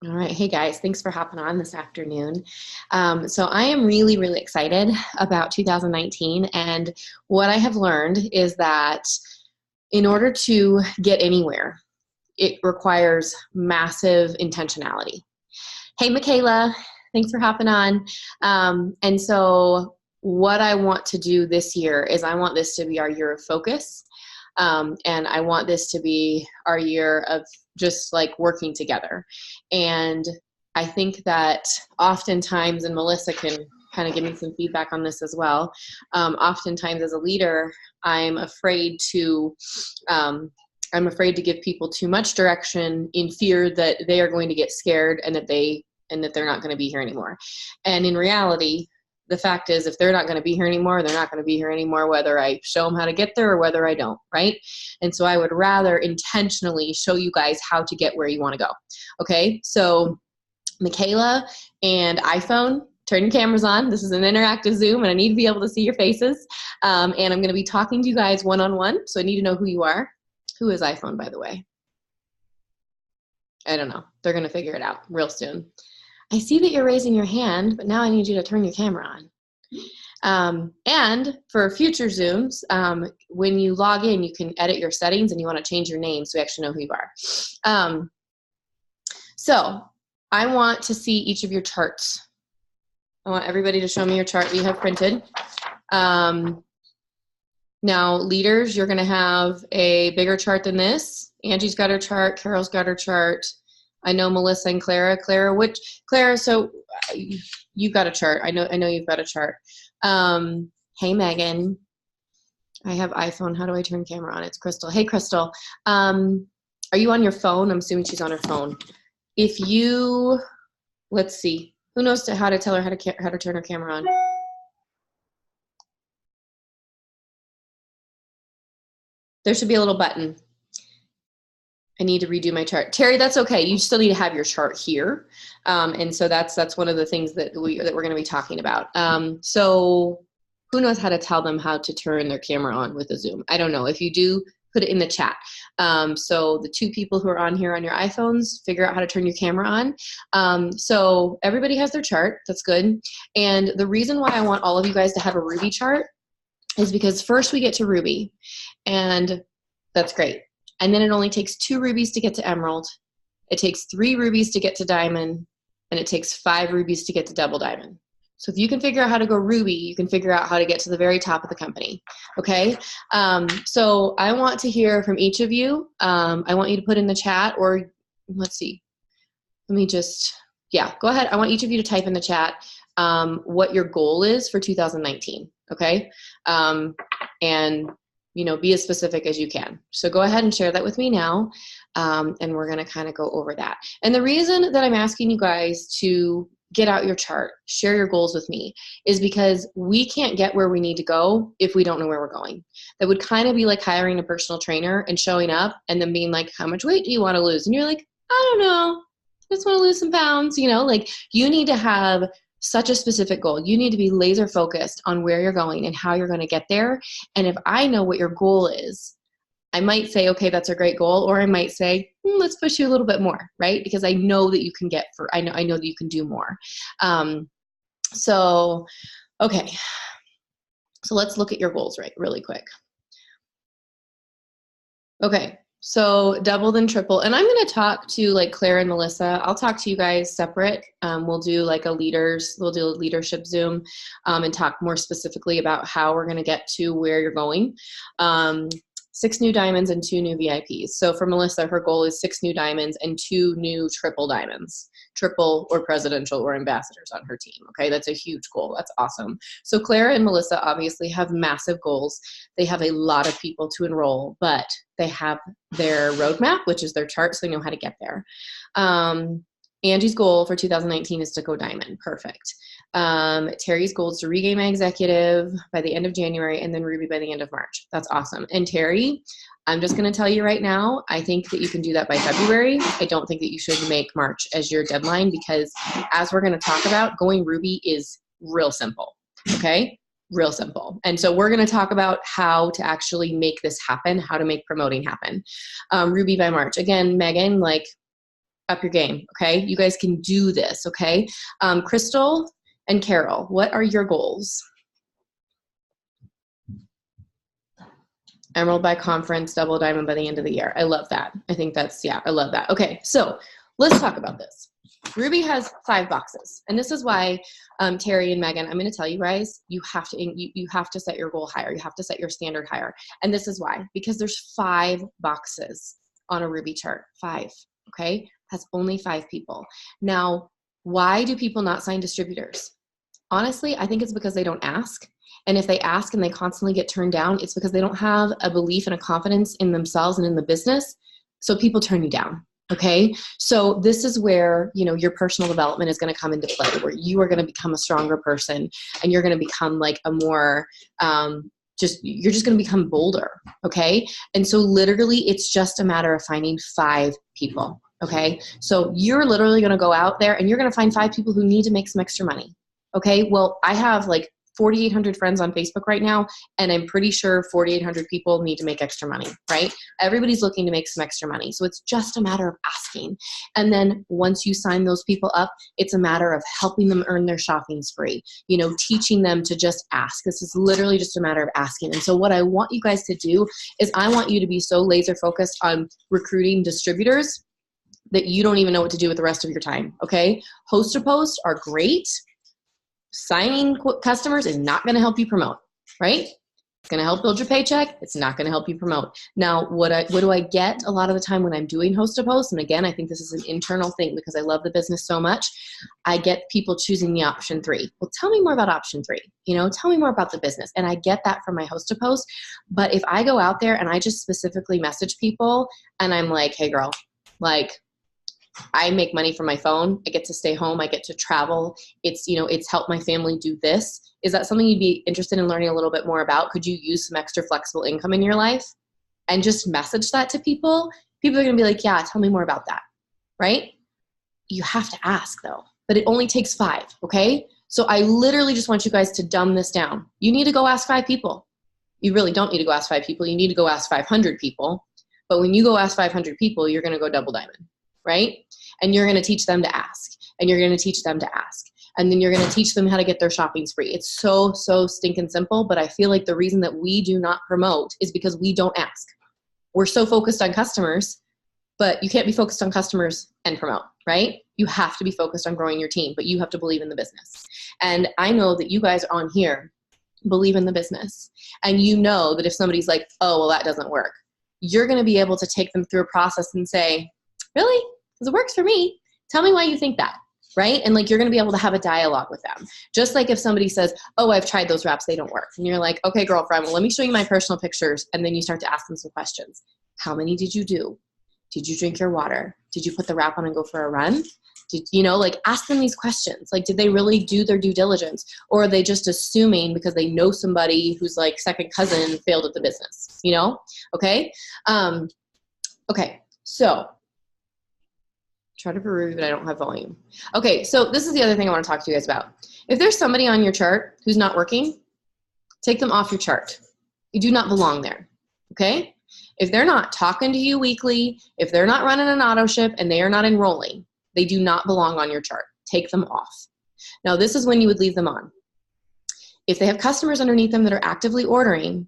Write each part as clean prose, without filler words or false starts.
All right. Hey guys, thanks for hopping on this afternoon. So I am really, really excited about 2019. And what I have learned is that in order to get anywhere, it requires massive intentionality. Hey, Michaela, thanks for hopping on. And so what I want to do this year is I want this to be our year of focus. And I want this to be our year of just like working together. And I think that oftentimes, and Melissa can kind of give me some feedback on this as well, oftentimes as a leader, I'm afraid to give people too much direction in fear that they are going to get scared and that they're not going to be here anymore. And in reality, the fact is, if they're not going to be here anymore, they're not going to be here anymore, whether I show them how to get there or whether I don't, right? And so I would rather intentionally show you guys how to get where you want to go. Okay, so Michaela and iPhone, turn your cameras on. This is an interactive Zoom, and I need to be able to see your faces. And I'm going to be talking to you guys one-on-one, so I need to know who you are. Who is iPhone, by the way? I don't know. They're going to figure it out real soon. I see that you're raising your hand, but now I need you to turn your camera on. And for future Zooms, when you log in, you can edit your settings and you want to change your name so we actually know who you are. So I want to see each of your charts. I want everybody to show me your chart that you have printed. Now, leaders, you're going to have a bigger chart than this. Angie's got her chart. Carol's got her chart. I know Melissa and Clara. Clara, so you've got a chart. I know you've got a chart. Hey, Megan. I have iPhone. How do I turn camera on? It's Crystal. Hey, Crystal. Are you on your phone? I'm assuming she's on her phone. If you, let's see. Who knows how to tell her how to turn her camera on? There should be a little button. I need to redo my chart. Terry, that's okay. You still need to have your chart here. And so that's one of the things that we're going to be talking about. So who knows how to tell them how to turn their camera on with a Zoom? I don't know. If you do, put it in the chat. So the two people who are on here on your iPhones, figure out how to turn your camera on. So everybody has their chart. That's good. And the reason why I want all of you guys to have a Ruby chart is because first we get to Ruby, and that's great. And then it only takes 2 rubies to get to emerald. It takes 3 rubies to get to diamond, and it takes 5 rubies to get to double diamond. So if you can figure out how to go ruby, you can figure out how to get to the very top of the company, okay? So I want to hear from each of you. I want you to put in the chat, or let's see. Let me just, yeah, go ahead. I want each of you to type in the chat what your goal is for 2019, okay? And you know, be as specific as you can. So go ahead and share that with me now, and we're gonna kind of go over that. And the reason that I'm asking you guys to get out your chart, share your goals with me, is because we can't get where we need to go if we don't know where we're going. That would kind of be like hiring a personal trainer and showing up and then being like, how much weight do you want to lose? And you're like, I don't know, I just want to lose some pounds, you know, like you need to have such a specific goal. You need to be laser focused on where you're going and how you're going to get there. And if I know what your goal is, I might say, okay, that's a great goal. Or I might say, let's push you a little bit more, right? Because I know that you can I know that you can do more. So, okay. So let's look at your goals really quick. Okay. So double then triple. And I'm going to talk to like Claire and Melissa. I'll talk to you guys separate. We'll do like we'll do a leadership Zoom and talk more specifically about how we're going to get to where you're going. 6 new diamonds and 2 new VIPs. So for Melissa, her goal is 6 new diamonds and 2 new triple diamonds, triple or presidential or ambassadors on her team. Okay, that's a huge goal. That's awesome. So Clara and Melissa obviously have massive goals. They have a lot of people to enroll, but they have their roadmap, which is their chart, so they know how to get there. Angie's goal for 2019 is to go diamond. Perfect. Terry's goal is to regain my executive by the end of January and then Ruby by the end of March. That's awesome. And Terry, I'm just going to tell you right now, I think that you can do that by February. I don't think that you should make March as your deadline because as we're going to talk about, going Ruby is real simple. Okay? Real simple. And so we're going to talk about how to actually make this happen, how to make promoting happen. Ruby by March. Again, Megan, like, up your game. Okay. You guys can do this. Okay. Crystal and Carol, what are your goals? Emerald by conference, double diamond by the end of the year. I love that. I think that's, yeah, I love that. Okay. So let's talk about this. Ruby has 5 boxes. And this is why, Terry and Megan, I'm going to tell you guys, you have to set your goal higher. You have to set your standard higher. And this is why, because there's 5 boxes on a Ruby chart. 5. Okay. That's only 5 people. Now, why do people not sign distributors? Honestly, I think it's because they don't ask. And if they ask and they constantly get turned down, it's because they don't have a belief and a confidence in themselves and in the business. So people turn you down. Okay. So this is where, you know, your personal development is going to come into play, where you are going to become a stronger person and you're going to become like a more, you're just going to become bolder. Okay. And so literally it's just a matter of finding 5 people. Okay. So you're literally going to go out there and you're going to find 5 people who need to make some extra money. Okay. Well, I have like 4,800 friends on Facebook right now, and I'm pretty sure 4,800 people need to make extra money, right? Everybody's looking to make some extra money. So it's just a matter of asking. And then once you sign those people up, it's a matter of helping them earn their shopping spree, you know, teaching them to just ask. This is literally just a matter of asking. And so what I want you guys to do is I want you to be so laser focused on recruiting distributors that you don't even know what to do with the rest of your time, okay? Host to post are great. Signing customers is not going to help you promote, right? It's going to help build your paycheck. It's not going to help you promote. Now, what do I get a lot of the time when I'm doing host to post? And again, I think this is an internal thing because I love the business so much. I get people choosing the option 3. Well, tell me more about option 3. You know, tell me more about the business. And I get that from my host to post. But if I go out there and I just specifically message people and I'm like, hey girl, like, I make money from my phone. I get to stay home. I get to travel. It's, you know, it's helped my family do this. Is that something you'd be interested in learning a little bit more about? Could you use some extra flexible income in your life? And just message that to people. People are going to be like, yeah, tell me more about that. Right? You have to ask though, but it only takes 5. Okay. So I literally just want you guys to dumb this down. You need to go ask 5 people. You really don't need to go ask 5 people. You need to go ask 500 people. But when you go ask 500 people, you're going to go double diamond. Right? And you're going to teach them to ask, and you're going to teach them to ask. And then you're going to teach them how to get their shopping spree. It's so stinking simple, but I feel like the reason that we do not promote is because we don't ask. We're so focused on customers, but you can't be focused on customers and promote, right? You have to be focused on growing your team, but you have to believe in the business. And I know that you guys on here believe in the business. And you know that if somebody's like, oh, well, that doesn't work, you're going to be able to take them through a process and say, really? Because it works for me. Tell me why you think that, right? And like, you're going to be able to have a dialogue with them. Just like if somebody says, oh, I've tried those wraps, they don't work. And you're like, okay, girlfriend, well, let me show you my personal pictures. And then you start to ask them some questions. How many did you do? Did you drink your water? Did you put the wrap on and go for a run? Did, you know, like ask them these questions. Like, did they really do their due diligence? Or are they just assuming because they know somebody who's like second cousin failed at the business, you know? Okay. Okay. So, try to prove that I don't have volume. Okay, so this is the other thing I want to talk to you guys about. If there's somebody on your chart who's not working, take them off your chart. You do not belong there, okay? If they're not talking to you weekly, if they're not running an auto ship and they are not enrolling, they do not belong on your chart. Take them off. Now, this is when you would leave them on. If they have customers underneath them that are actively ordering,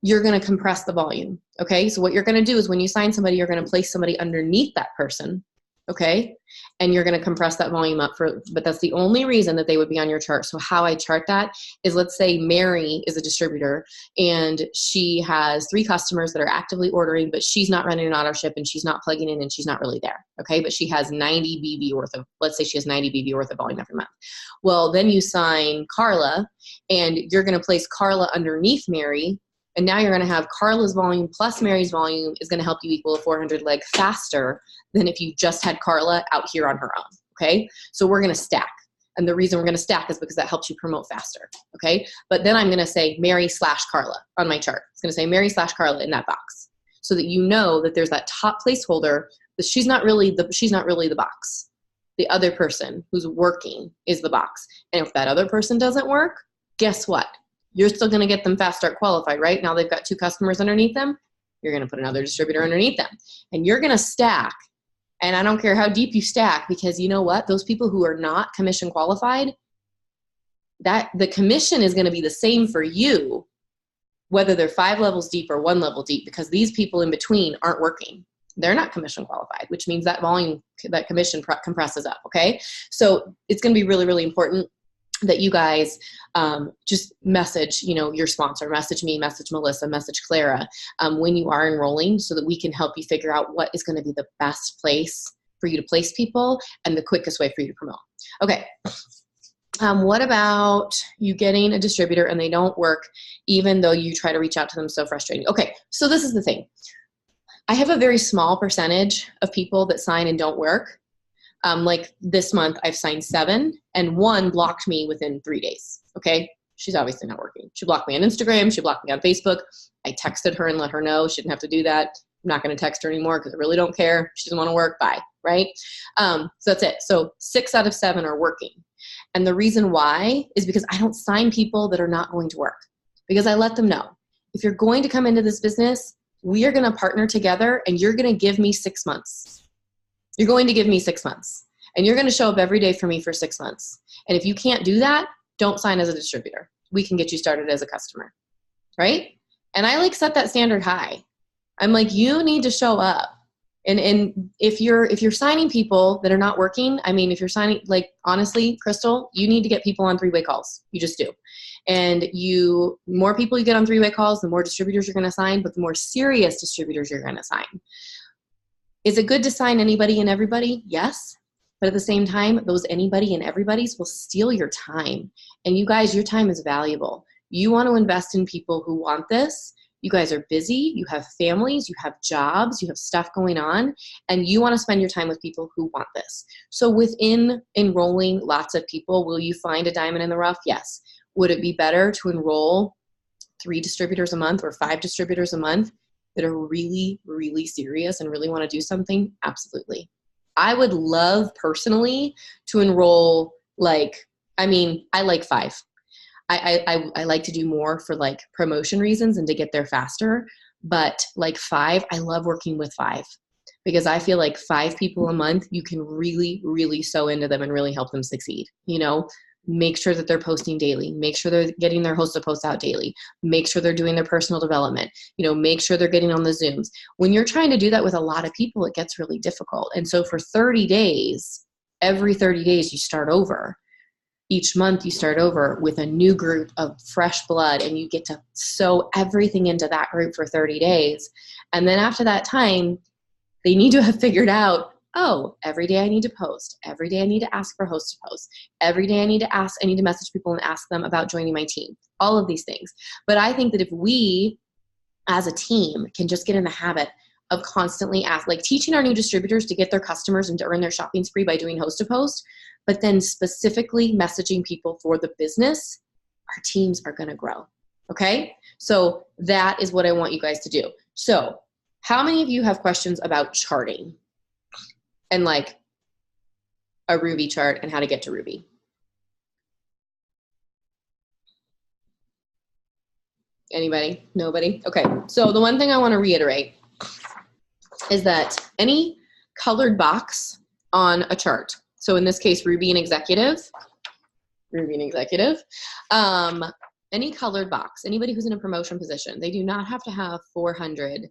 you're going to compress the volume, okay? So what you're going to do is when you sign somebody, you're going to place somebody underneath that person, okay? And you're going to compress that volume up but that's the only reason that they would be on your chart. So how I chart that is, let's say Mary is a distributor and she has 3 customers that are actively ordering, but she's not running an auto ship and she's not plugging in and she's not really there. Okay. But she has 90 BV worth of, let's say she has 90 BV worth of volume every month. Well, then you sign Carla and you're going to place Carla underneath Mary. And now you're going to have Carla's volume plus Mary's volume is going to help you equal a 400 leg faster than if you just had Carla out here on her own, okay? So we're going to stack. And the reason we're going to stack is because that helps you promote faster, okay? But then I'm going to say Mary/Carla on my chart. It's going to say Mary/Carla in that box so that you know that there's that top placeholder, but she's not really the box. The other person who's working is the box. And if that other person doesn't work, guess what? You're still going to get them fast start qualified, right? Now they've got 2 customers underneath them. You're going to put another distributor underneath them. And you're going to stack. And I don't care how deep you stack, because you know what? Those people who are not commission qualified, that the commission is going to be the same for you, whether they're 5 levels deep or 1 level deep, because these people in between aren't working. They're not commission qualified, which means that volume, that commission compresses up. Okay. So it's going to be really, really important that you guys just message, your sponsor, message me, message Melissa, message Clara when you are enrolling, so that we can help you figure out what is going to be the best place for you to place people and the quickest way for you to promote. Okay. What about you getting a distributor and they don't work even though you try to reach out to them? So frustrating. Okay. So this is the thing. I have a very small percentage of people that sign and don't work. Like this month I've signed 7 and 1 blocked me within 3 days. Okay. She's obviously not working. She blocked me on Instagram. She blocked me on Facebook. I texted her and let her know she didn't have to do that. I'm not going to text her anymore because I really don't care. She doesn't want to work. Bye. Right. So that's it. So 6 out of 7 are working. And the reason why is because I don't sign people that are not going to work, because I let them know, if you're going to come into this business, we are going to partner together and you're going to give me 6 months. You're going to give me 6 months and you're going to show up every day for me for 6 months. And if you can't do that, don't sign as a distributor. We can get you started as a customer. Right. And I set that standard high. I'm like, you need to show up. And if you're signing people that are not working, I mean, if you're signing, honestly, Crystal, you need to get people on 3-way calls. You just do. And more people you get on 3-way calls, the more distributors you're going to sign, but the more serious distributors you're going to sign. Is it good to sign anybody and everybody? Yes. But at the same time, those anybody and everybody's will steal your time. And you guys, your time is valuable. You want to invest in people who want this. You guys are busy, you have families, you have jobs, you have stuff going on, and you want to spend your time with people who want this. So within enrolling lots of people, will you find a diamond in the rough? Yes. Would it be better to enroll 3 distributors a month or 5 distributors a month that are really, really serious and really want to do something? Absolutely. I would love personally to enroll I like 5. I like to do more for promotion reasons and to get there faster. But 5, I love working with 5, because I feel 5 people a month, you can really, really sew into them and really help them succeed. Make sure that they're posting daily. Make sure they're getting their host to post out daily. Make sure they're doing their personal development. Make sure they're getting on the Zooms. When you're trying to do that with a lot of people, it gets really difficult. And so for 30 days, every 30 days you start over. Each month you start over with a new group of fresh blood, and you get to sew everything into that group for 30 days. And then after that time, they need to have figured out, every day I need to post. Every day I need to ask for hosts to post. Every day I need to message people and ask them about joining my team. All of these things. But I think that if we as a team can just get in the habit of constantly teaching our new distributors to get their customers and to earn their shopping spree by doing host to post, but then specifically messaging people for the business, our teams are going to grow. Okay. So that is what I want you guys to do. So how many of you have questions about charting and a Ruby chart and how to get to Ruby? Anybody? Nobody? Okay. So the one thing I want to reiterate is that any colored box on a chart, so in this case, Ruby and Executive, any colored box, anybody who's in a promotion position, they do not have to have 400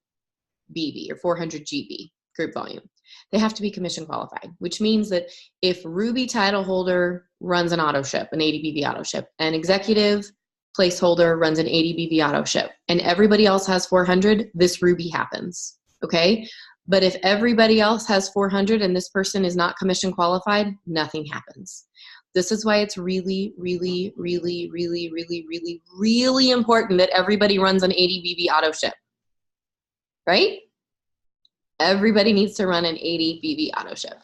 BV or 400 GB group volume. They have to be commission qualified, which means that if Ruby title holder runs an auto ship, an 80 BV auto ship, and Executive placeholder runs an 80 BV auto ship, and everybody else has 400, this Ruby happens. Okay. But if everybody else has 400 and this person is not commission qualified, nothing happens. This is why it's really, really, really, really, really, really, really important that everybody runs an 80 BV auto ship, right? Everybody needs to run an 80 BV auto ship.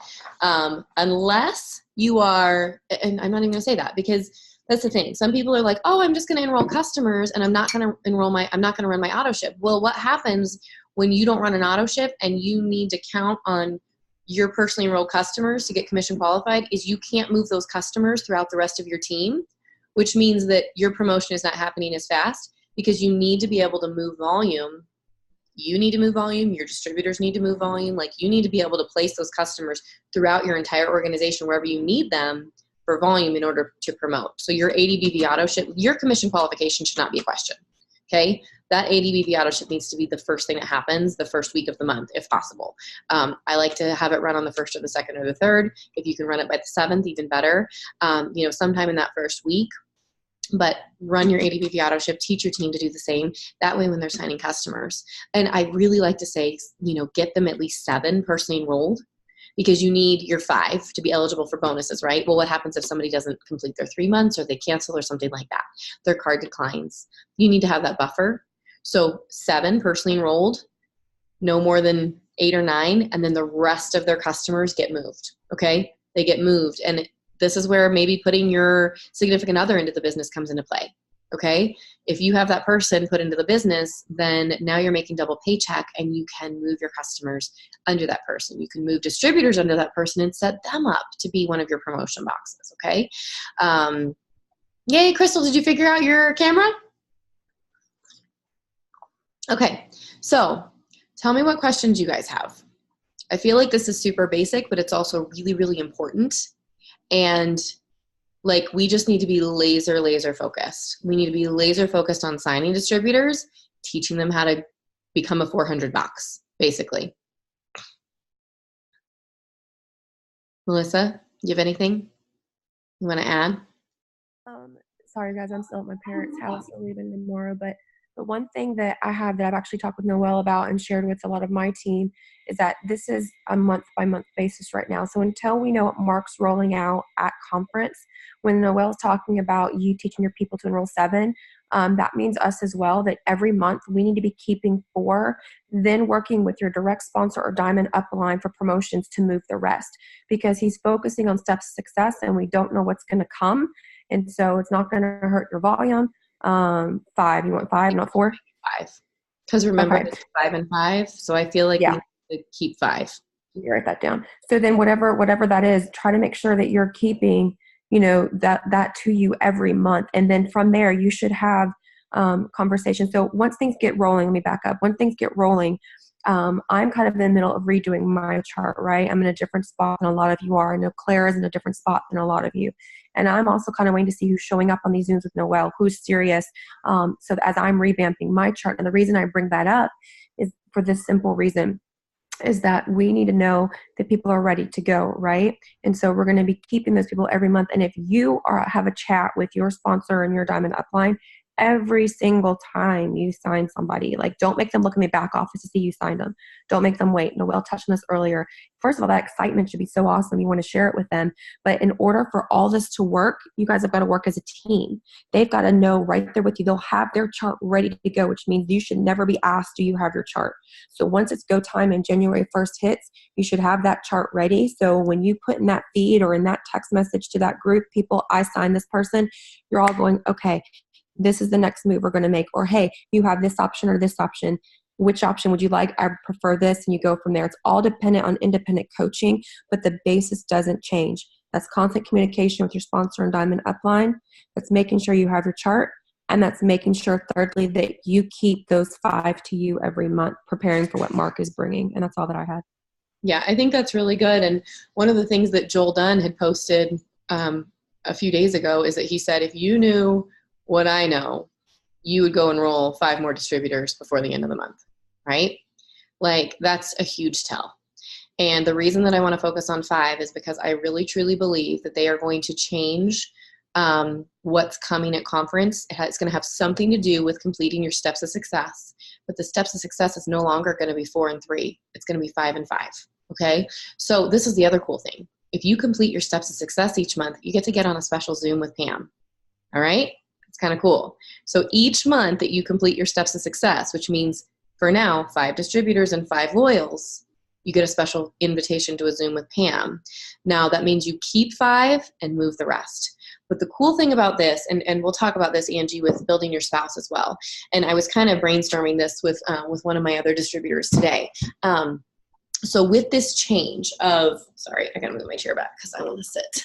Unless you are, and I'm not even gonna say that, because that's the thing. Some people are like, I'm just gonna enroll customers and I'm not gonna run my auto ship. Well, what happens when you don't run an auto ship and you need to count on your personally enrolled customers to get commission qualified is you can't move those customers throughout the rest of your team, which means that your promotion is not happening as fast, because you need to be able to move volume You need to move volume. Your distributors need to move volume. Like, you need to be able to place those customers throughout your entire organization, wherever you need them for volume in order to promote. So your ADBV auto ship, your commission qualification should not be a question. Okay. That ADBV auto ship needs to be the first thing that happens the first week of the month, if possible. I like to have it run on the 1st or the 2nd or the 3rd. If you can run it by the 7th, even better. Sometime in that first week. But run your ADBV auto ship, teach your team to do the same. That way when they're signing customers. And I really like to say, get them at least 7 personally enrolled, because you need your 5 to be eligible for bonuses, right? Well, what happens if somebody doesn't complete their 3 months, or they cancel or something like that? Their card declines. You need to have that buffer. So 7 personally enrolled, no more than 8 or 9, and then the rest of their customers get moved, okay? They get moved, and this is where maybe putting your significant other into the business comes into play, okay? If you have that person put into the business, then now you're making double paycheck, and you can move your customers under that person. You can move distributors under that person and set them up to be one of your promotion boxes, okay? Yay, Crystal, did you figure out your camera? Okay, so tell me what questions you guys have. I feel like this is super basic, but it's also really, really important. And we just need to be laser focused. We need to be laser focused on signing distributors, teaching them how to become a 400 box, basically. Melissa, you have anything you want to add? Sorry guys, I'm still at my parents' house. I'm leaving tomorrow, but the one thing that I have that I've actually talked with Noelle about and shared with a lot of my team is that this is a month-by-month basis right now. So until we know what Mark's rolling out at conference, when Noelle's talking about you teaching your people to enroll 7, that means us as well, that every month we need to be keeping 4, then working with your direct sponsor or diamond upline for promotions to move the rest, because he's focusing on steps to success and we don't know what's going to come. And so it's not going to hurt your volume. 5, you want 5, not 4? 5, because remember, okay. It's 5 and 5, so I feel like we need to keep 5. You write that down. So then whatever that is, try to make sure that you're keeping that to you every month, and then from there you should have conversations. So once things get rolling, let me back up. Once things get rolling, I'm kind of in the middle of redoing my chart, right? I'm in a different spot than a lot of you are. I know Claire is in a different spot than a lot of you. And I'm also kind of waiting to see who's showing up on these Zooms with Noelle, who's serious. So as I'm revamping my chart, and the reason I bring that up is for this simple reason, is that we need to know that people are ready to go, right? And so we're going to be keeping those people every month. And if you have a chat with your sponsor and your diamond upline, every single time you sign somebody, don't make them look in the back office to see you signed them. Don't make them wait. Noelle touched on this earlier. First of all, that excitement should be so awesome. You want to share it with them. But in order for all this to work, you guys have got to work as a team. They've got to know right there with you. They'll have their chart ready to go, which means you should never be asked, do you have your chart? So once it's go time and January 1st hits, you should have that chart ready. So when you put in that feed or in that text message to that group, people, I signed this person, you're all going, okay, this is the next move we're going to make. Or, hey, you have this option or this option. Which option would you like? I prefer this. And you go from there. It's all dependent on independent coaching, but the basis doesn't change. That's constant communication with your sponsor and diamond upline. That's making sure you have your chart. And that's making sure, thirdly, that you keep those 5 to you every month, preparing for what Mark is bringing. And that's all that I had. Yeah, I think that's really good. And one of the things that Joel Dunn had posted a few days ago is that he said, if you knew what I know, you would go enroll 5 more distributors before the end of the month, right? That's a huge tell. And the reason that I want to focus on 5 is because I really truly believe that they are going to change what's coming at conference. It's going to have something to do with completing your steps of success, but the steps of success is no longer going to be 4 and 3. It's going to be 5 and 5. Okay. So this is the other cool thing. If you complete your steps of success each month, you get to get on a special Zoom with Pam. All right. It's kind of cool. So each month that you complete your steps of success, which means for now, 5 distributors and 5 loyals, you get a special invitation to a Zoom with Pam. Now that means you keep 5 and move the rest. But the cool thing about this, and we'll talk about this, Angie, with building your spouse as well. And I was kind of brainstorming this with one of my other distributors today. So with this change of, sorry, I gotta move my chair back because I want to sit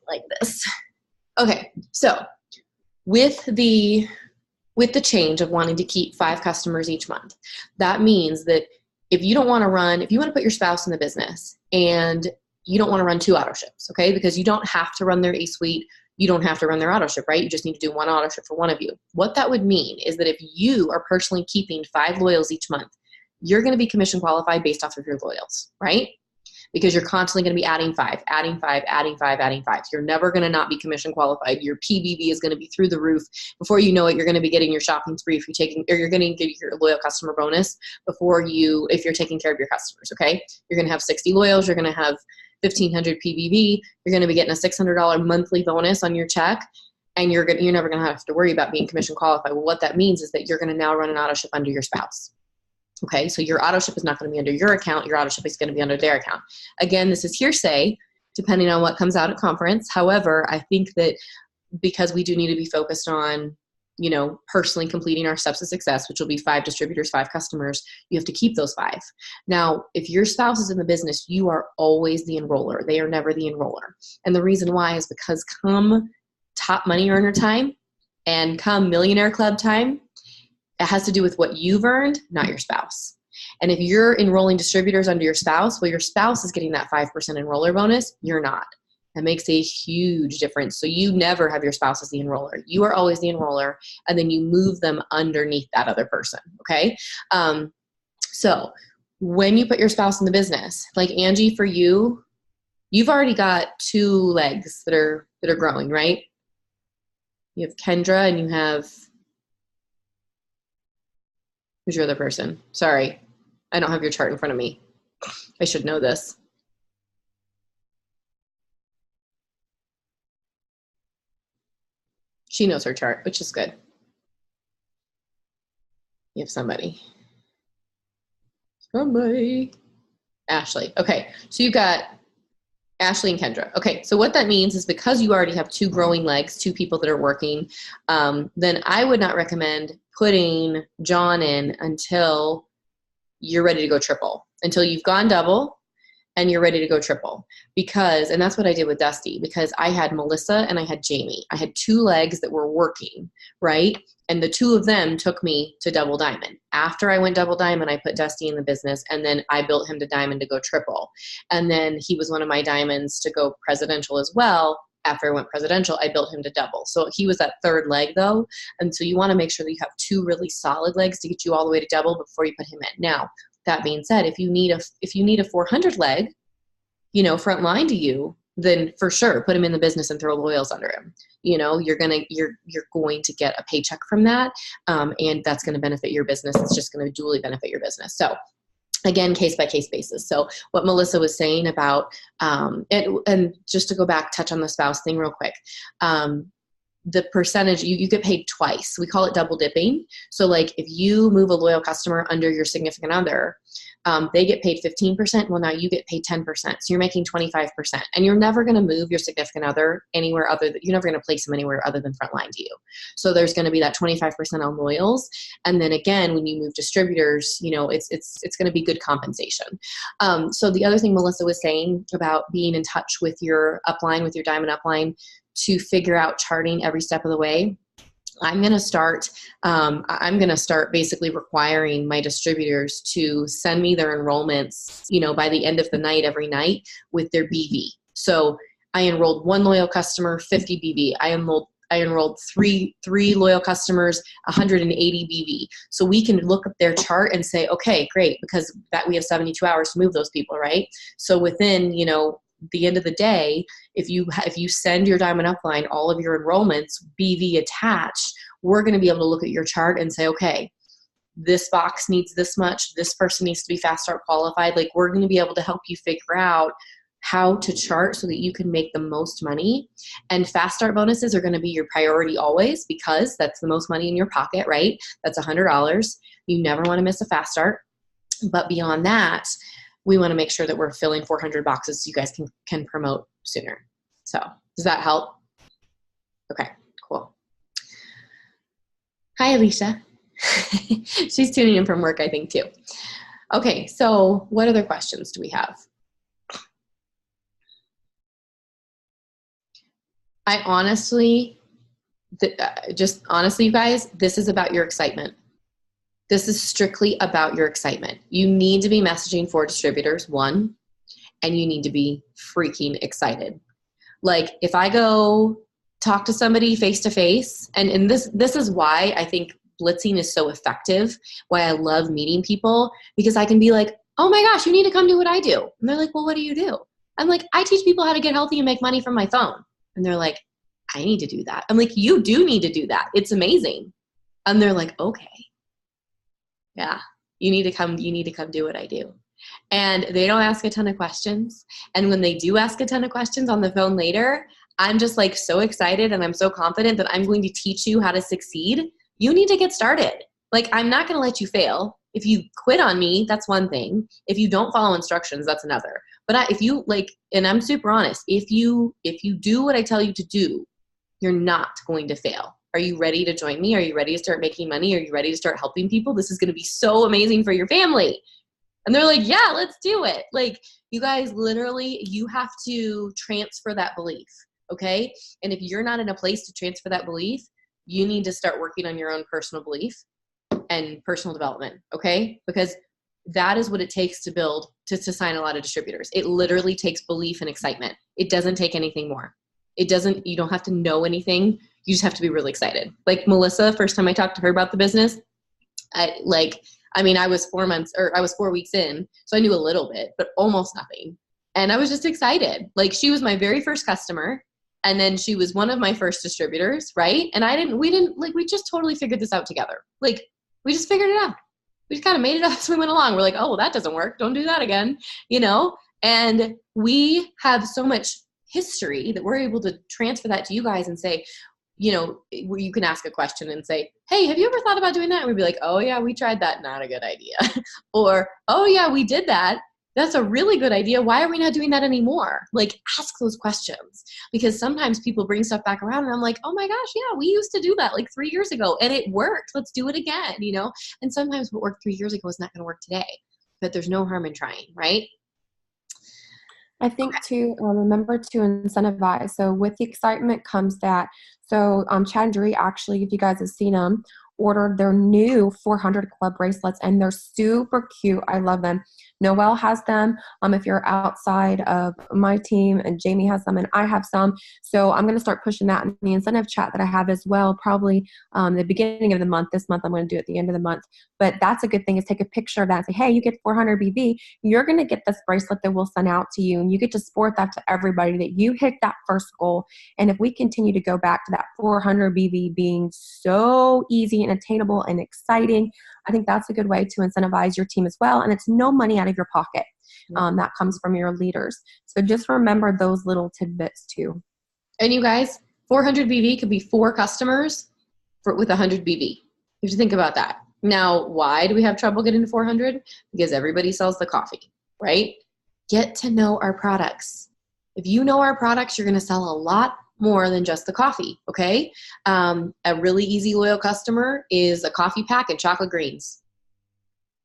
like this. Okay, so with the with the change of wanting to keep 5 customers each month. That means that if you don't want to run, if you want to put your spouse in the business and you don't want to run 2 auto ships, okay? Because you don't have to run their eSuite. You don't have to run their auto ship, right? You just need to do 1 auto ship for one of you. What that would mean is that if you are personally keeping 5 loyals each month, you're going to be commission qualified based off of your loyals, right? Because you're constantly going to be adding 5, adding 5, adding 5, adding 5. You're never going to not be commission qualified. Your PBV is going to be through the roof. Before you know it, you're going to be getting your shopping spree if you're taking, or you're going to get your loyal customer bonus if you're taking care of your customers, okay? You're going to have 60 loyals. You're going to have 1,500 PBV. You're going to be getting a $600 monthly bonus on your check, and you're never going to have to worry about being commission qualified. Well, what that means is that you're going to now run an auto ship under your spouse. Okay, so your auto ship is not going to be under your account. Your auto ship is going to be under their account. Again, this is hearsay, depending on what comes out at conference. However, I think that because we do need to be focused on, personally completing our steps of success, which will be 5 distributors, 5 customers, you have to keep those 5. Now, if your spouse is in the business, you are always the enroller. They are never the enroller. And the reason why is because come top money earner time and come millionaire club time, it has to do with what you've earned, not your spouse. And if you're enrolling distributors under your spouse, well, your spouse is getting that 5% enroller bonus. You're not. That makes a huge difference. So you never have your spouse as the enroller. You are always the enroller, and then you move them underneath that other person, okay? So when you put your spouse in the business, like Angie, for you, you've already got 2 legs that are growing, right? You have Kendra and you have... Who's your other person? Sorry, I don't have your chart in front of me. I should know this. She knows her chart, which is good. You have somebody. Ashley. Okay, so you've got Ashley and Kendra. Okay, so what that means is because you already have 2 growing legs, 2 people that are working, then I would not recommend putting John in until you're ready to go triple, until you've gone double and you're ready to go triple. And that's what I did with Dusty, because I had Melissa and I had Jamie. I had 2 legs that were working, right? And the 2 of them took me to double diamond. After I went double diamond, I put Dusty in the business, and then I built him to diamond to go triple. And then he was one of my diamonds to go presidential as well. After I went presidential, I built him to double. So he was that 3rd leg though. And so you want to make sure that you have 2 really solid legs to get you all the way to double before you put him in. Now, that being said, if you need a 400 leg, front line to you, then for sure put him in the business and throw loyals under him. You're going to get a paycheck from that. And that's going to benefit your business. It's just going to duly benefit your business. So again, case by case basis. So what Melissa was saying about, and just to go back, touch on the spouse thing real quick. The percentage, you get paid twice. We call it double dipping. So like if you move a loyal customer under your significant other, they get paid 15%. Well, now you get paid 10%. So you're making 25%. And you're never going to move your significant other anywhere other than, you're never going to place them anywhere other than frontline to you. So there's going to be that 25% on loyals. And then again, when you move distributors, it's going to be good compensation. So the other thing Melissa was saying about being in touch with your upline, with your diamond upline, to figure out charting every step of the way. I'm going to start basically requiring my distributors to send me their enrollments, by the end of the night, every night, with their BV. So I enrolled 1 loyal customer, 50 BV. I enrolled three loyal customers, 180 BV. So we can look up their chart and say, okay, great, because that we have 72 hours to move those people, right? So within, the end of the day, if you send your diamond upline all of your enrollments BV attached, we're going to be able to look at your chart and say, okay, this box needs this much, this person needs to be fast start qualified. Like, we're going to be able to help you figure out how to chart so that you can make the most money. And fast start bonuses are going to be your priority always, because that's the most money in your pocket, right? That's $100. You never want to miss a fast start. But beyond that, we want to make sure that we're filling 400 boxes so you guys can promote sooner. So does that help? Okay, cool. Hi, Alicia. She's tuning in from work, I think, too. Okay, so what other questions do we have? I honestly just honestly, you guys, this is about your excitement. This is strictly about your excitement. You need to be messaging for distributors, one, and you need to be freaking excited. Like if I go talk to somebody face to face, and this is why I think blitzing is so effective, why I love meeting people, because I can be like, oh my gosh, you need to come do what I do. And they're like, well, what do you do? I'm like, I teach people how to get healthy and make money from my phone. And they're like, I need to do that. I'm like, you do need to do that. It's amazing. And they're like, okay, yeah, you need to come do what I do. And they don't ask a ton of questions. And when they do ask a ton of questions on the phone later, I'm just like so excited and I'm so confident that I'm going to teach you how to succeed. You need to get started. Like, I'm not going to let you fail. If you quit on me, that's one thing. If you don't follow instructions, that's another. But if you like, and I'm super honest, if you do what I tell you to do, you're not going to fail. Are you ready to join me? Are you ready to start making money? Are you ready to start helping people? This is going to be so amazing for your family. And they're like, yeah, let's do it. Like, you guys, literally, you have to transfer that belief, okay? And if you're not in a place to transfer that belief, you need to start working on your own personal belief and personal development, okay? Because that is what it takes to build, to sign a lot of distributors. It literally takes belief and excitement. It doesn't take anything more. You don't have to know anything. You just have to be really excited. Like Melissa, first time I talked to her about the business, I was 4 weeks in, so I knew a little bit, but almost nothing. And I was just excited. Like, she was my very first customer. And then she was one of my first distributors, right? And we just totally figured this out together. Like, we just figured it out. We just kind of made it up as we went along. We're like, oh, well, that doesn't work. Don't do that again, And we have so much history that we're able to transfer that to you guys and say, where you can ask a question and say, hey, have you ever thought about doing that? And we'd be like, oh yeah, we tried that. Not a good idea. Or, oh yeah, we did that. That's a really good idea. Why are we not doing that anymore? Like, ask those questions, because sometimes people bring stuff back around and I'm like, oh my gosh, yeah, we used to do that like 3 years ago and it worked. Let's do it again, And sometimes what worked 3 years ago is not going to work today, but there's no harm in trying, right? I think to remember to incentivize. So with the excitement comes that. So Chad and Drury, actually, if you guys have seen them, ordered their new 400 Club bracelets, and they're super cute. I love them. Noelle has them. If you're outside of my team, and Jamie has them, and I have some. So I'm going to start pushing that in the incentive chat that I have as well, probably the beginning of the month. This month I'm going to do it at the end of the month. But that's a good thing, is take a picture of that and say, hey, you get 400 BV. You're going to get this bracelet that we'll send out to you, and you get to sport that to everybody that you hit that first goal. And if we continue to go back to that 400 BV being so easy and attainable and exciting, I think that's a good way to incentivize your team as well. And it's no money out of your pocket. That comes from your leaders. So just remember those little tidbits too. And you guys, 400 BV could be 4 customers with 100 BV. You have to think about that. Now, why do we have trouble getting to 400? Because everybody sells the coffee, right? Get to know our products. If you know our products, you're going to sell a lot more than just the coffee, okay? A really easy loyal customer is a coffee pack and chocolate greens.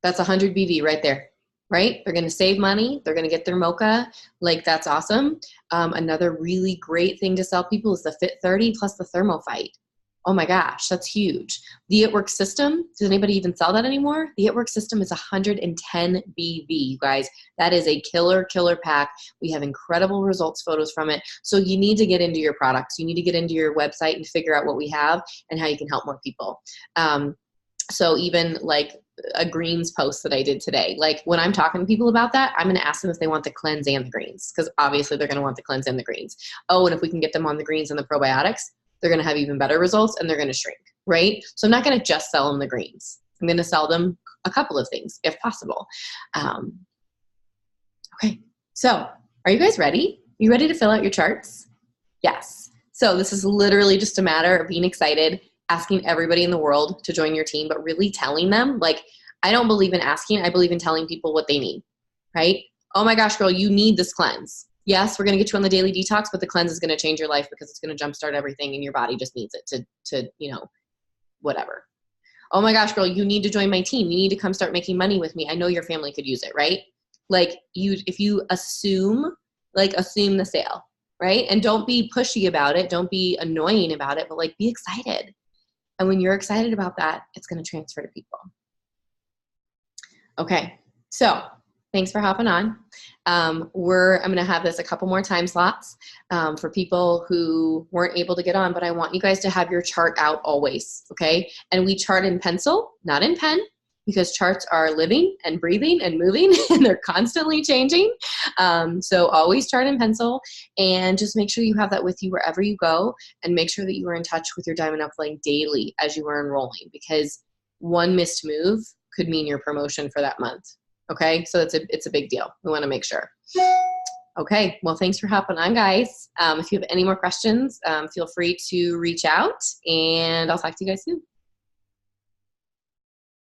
That's 100 BV right there, right? They're going to save money. They're going to get their mocha. Like, that's awesome. Another really great thing to sell people is the Fit 30 plus the ThermoFight. Oh my gosh, that's huge. The It Works system, does anybody even sell that anymore? The It Works system is 110 BV, you guys. That is a killer pack. We have incredible results photos from it. So you need to get into your products. You need to get into your website and figure out what we have and how you can help more people. So even like a greens post that I did today, like when I'm talking to people about that, I'm going to ask them if they want the cleanse and the greens, because obviously they're going to want the cleanse and the greens. Oh, and if we can get them on the greens and the probiotics, they're going to have even better results and they're going to shrink, right? So I'm not going to just sell them the greens. I'm going to sell them a couple of things if possible. Okay, so are you guys ready? You ready to fill out your charts? Yes. So this is literally just a matter of being excited, asking everybody in the world to join your team, but really telling them, like, I don't believe in asking. I believe in telling people what they need, right? Oh my gosh, girl, you need this cleanse. Yes, we're going to get you on the daily detox, but the cleanse is going to change your life because it's going to jumpstart everything and your body just needs it to whatever. Oh my gosh, girl, you need to join my team. You need to come start making money with me. I know your family could use it, right? Like, if you assume the sale, right? And don't be pushy about it. Don't be annoying about it, but like be excited. And when you're excited about that, it's going to transfer to people. Okay. So thanks for hopping on. I'm going to have this a couple more time slots for people who weren't able to get on, but I want you guys to have your chart out always. Okay. And we chart in pencil, not in pen, because charts are living and breathing and moving and they're constantly changing. So always chart in pencil, and just make sure you have that with you wherever you go, and make sure that you are in touch with your Diamond Upline daily as you are enrolling, because one missed move could mean your promotion for that month. Okay. So it's a big deal. We want to make sure. Okay. Well, thanks for hopping on, guys. If you have any more questions, feel free to reach out, and I'll talk to you guys soon.